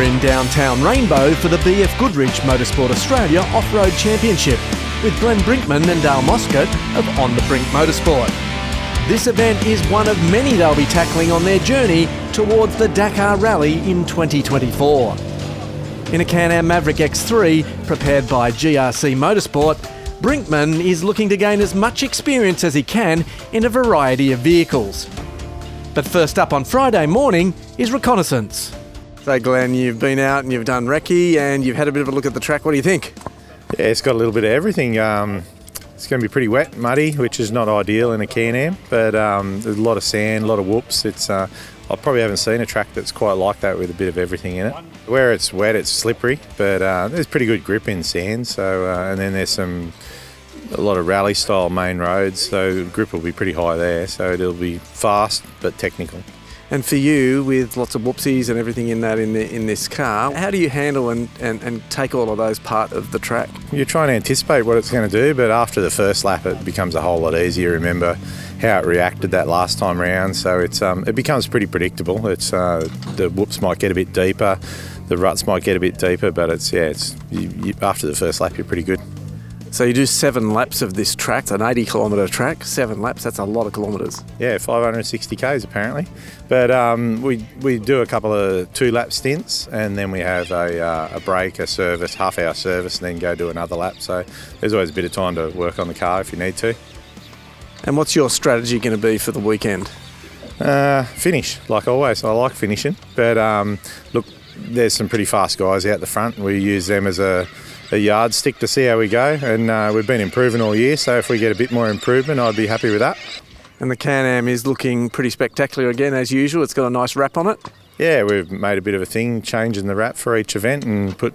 in downtown Rainbow for the BF Goodrich Motorsport Australia Off-Road Championship with Glenn Brinkman and Moscatt of On the Brink Motorsport. This event is one of many they'll be tackling on their journey towards the Dakar Rally in 2024. In a Can-Am Maverick X3 prepared by GRC Motorsport, Brinkman is looking to gain as much experience as he can in a variety of vehicles. But first up on Friday morning is reconnaissance. So Glenn, you've been out and you've done recce and you've had a bit of a look at the track. What do you think? Yeah, it's got a little bit of everything. It's going to be pretty wet, muddy, which is not ideal in a Can-Am, but there's a lot of sand, a lot of whoops. I probably haven't seen a track that's quite like that with a bit of everything in it. Where it's wet, it's slippery, but there's pretty good grip in sand. So and then there's a lot of rally style main roads, so the grip will be pretty high there, so it'll be fast but technical. And for you, with lots of whoopsies and everything in that in this car, how do you handle and take all of those part of the track? You're trying to anticipate what it's going to do, but after the first lap it becomes a whole lot easier. Remember how it reacted that last time round, so it becomes pretty predictable. The whoops might get a bit deeper, the ruts might get a bit deeper, but after the first lap you're pretty good. So you do 7 laps of this track. It's an 80-kilometre track. 7 laps, that's a lot of kilometres. Yeah, 560 k's apparently. But we do a couple of 2-lap stints, and then we have a break, a service, half-hour service, and then go do another lap. So there's always a bit of time to work on the car if you need to. And what's your strategy going to be for the weekend? Finish, like always. I like finishing. But look, there's some pretty fast guys out the front. We use them as a yardstick to see how we go, and we've been improving all year, so if we get a bit more improvement I'd be happy with that. And the Can-Am is looking pretty spectacular again as usual. It's got a nice wrap on it. Yeah, we've made a bit of a thing changing the wrap for each event and put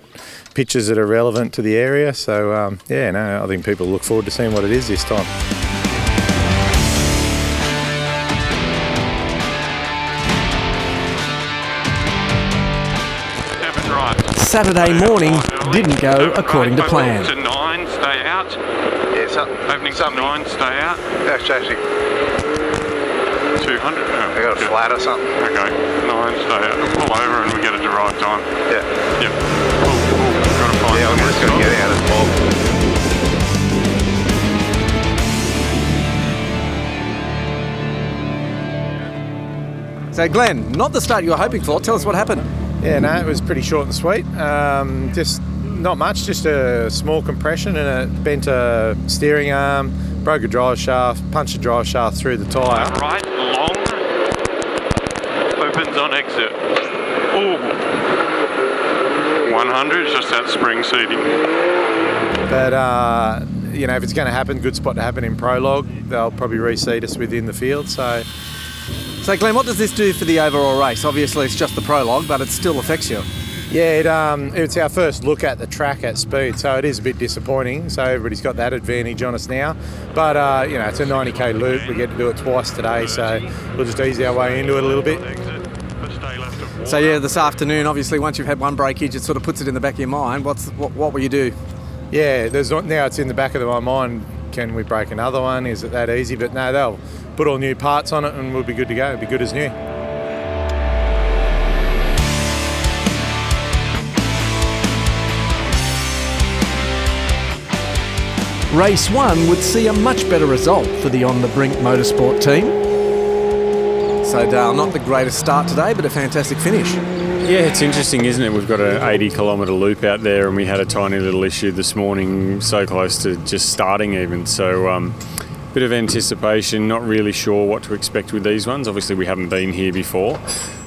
pictures that are relevant to the area, so I think people look forward to seeing what it is this time. Saturday morning didn't go according to plan. To 9, stay out. Yeah, opening to 9, stay out. That's actually 200. I got a flat or something. Okay, 9, stay out. We'll pull over and we get it to right time. Yeah. Yep. Got to find. Yeah, I'm just going to get out of the ball. So Glenn, not the start you were hoping for. Tell us what happened. Yeah, no, it was pretty short and sweet. Just not much, just a small compression and it bent a steering arm, broke a drive shaft, punched a drive shaft through the tyre. Right, long, opens on exit. Ooh, 100, just that spring seating. But, if it's going to happen, good spot to happen in Prologue. They'll probably reseat us within the field, So Glenn, what does this do for the overall race? Obviously it's just the Prologue, but it still affects you. Yeah, it's our first look at the track at speed, so it is a bit disappointing. So everybody's got that advantage on us now. But, it's a 90k loop. We get to do it twice today, so we'll just ease our way into it a little bit. So yeah, this afternoon, obviously, once you've had one breakage, it sort of puts it in the back of your mind. What will you do? Yeah, now it's in the back of my mind. Can we break another one? Is it that easy? But no, they'll put all new parts on it and we'll be good to go. It'll be good as new. Race 1 would see a much better result for the On the Brink Motorsport team. So Dale, not the greatest start today, but a fantastic finish. Yeah, it's interesting, isn't it? We've got an 80-kilometre loop out there and we had a tiny little issue this morning, so close to just starting even. So bit of anticipation, not really sure what to expect with these ones. Obviously we haven't been here before.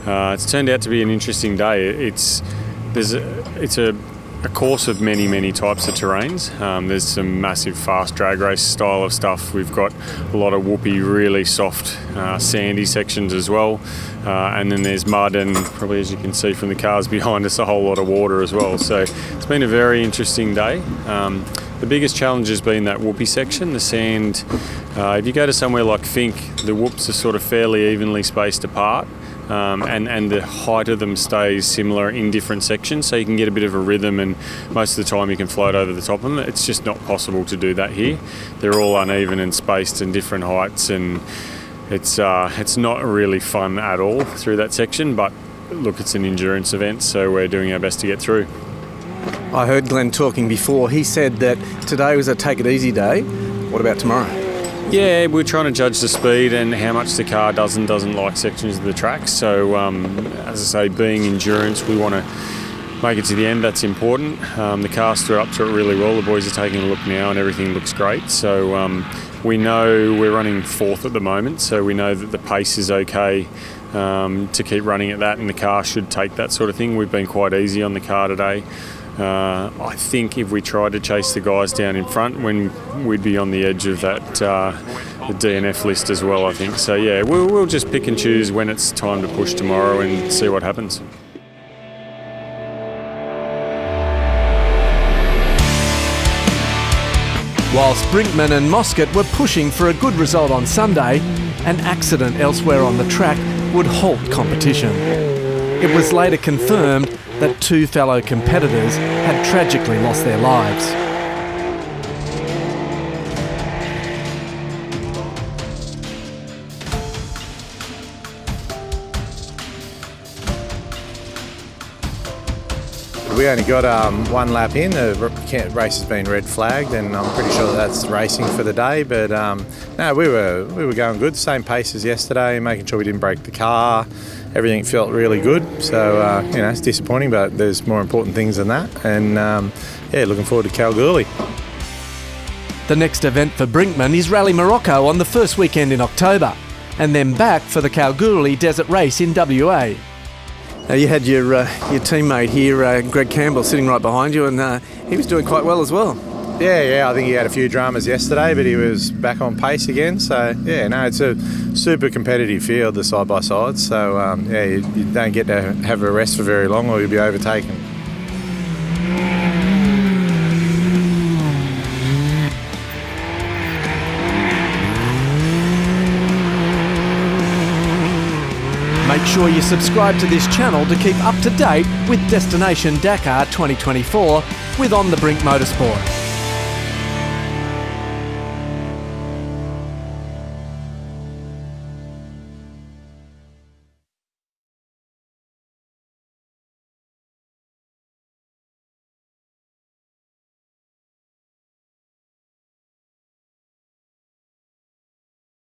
It's turned out to be an interesting day. It's a course of many types of terrains. There's some massive fast drag race style of stuff. We've got a lot of whoopy, really soft sandy sections as well. And then there's mud and probably, as you can see from the cars behind us, a whole lot of water as well. So it's been a very interesting day. The biggest challenge has been that whoopy section, the sand. If you go to somewhere like Fink, the whoops are sort of fairly evenly spaced apart. And the height of them stays similar in different sections, so you can get a bit of a rhythm, and most of the time you can float over the top of them. It's just not possible to do that here. They're all uneven and spaced in different heights, and it's not really fun at all through that section, but look, it's an endurance event, so we're doing our best to get through. I heard Glenn talking before. He said that today was a take it easy day. What about tomorrow? Yeah, we're trying to judge the speed and how much the car does and doesn't like sections of the track. So, as I say, being endurance, we want to make it to the end. That's important. The car stood up to it really well. The boys are taking a look now and everything looks great. So we know we're running fourth at the moment, so we know that the pace is okay to keep running at that, and the car should take that sort of thing. We've been quite easy on the car today. I think if we tried to chase the guys down in front, when we'd be on the edge of that the DNF list as well, I think. So yeah, we'll just pick and choose when it's time to push tomorrow and see what happens. Whilst Brinkman and Moscatt were pushing for a good result on Sunday, an accident elsewhere on the track would halt competition. It was later confirmed that two fellow competitors had tragically lost their lives. We only got one lap in. The race has been red flagged, and I'm pretty sure that's racing for the day. But no, we were going good, same pace as yesterday, making sure we didn't break the car. Everything felt really good. So it's disappointing, but there's more important things than that. And looking forward to Kalgoorlie. The next event for Brinkman is Rally Morocco on the first weekend in October, and then back for the Kalgoorlie Desert Race in WA. You had your teammate here, Greg Campbell, sitting right behind you, and he was doing quite well as well. Yeah, I think he had a few dramas yesterday, but he was back on pace again. So, it's a super competitive field, the side-by-sides. So, you don't get to have a rest for very long or you'll be overtaken. Make sure you subscribe to this channel to keep up to date with Destination Dakar 2024 with On the Brink Motorsport.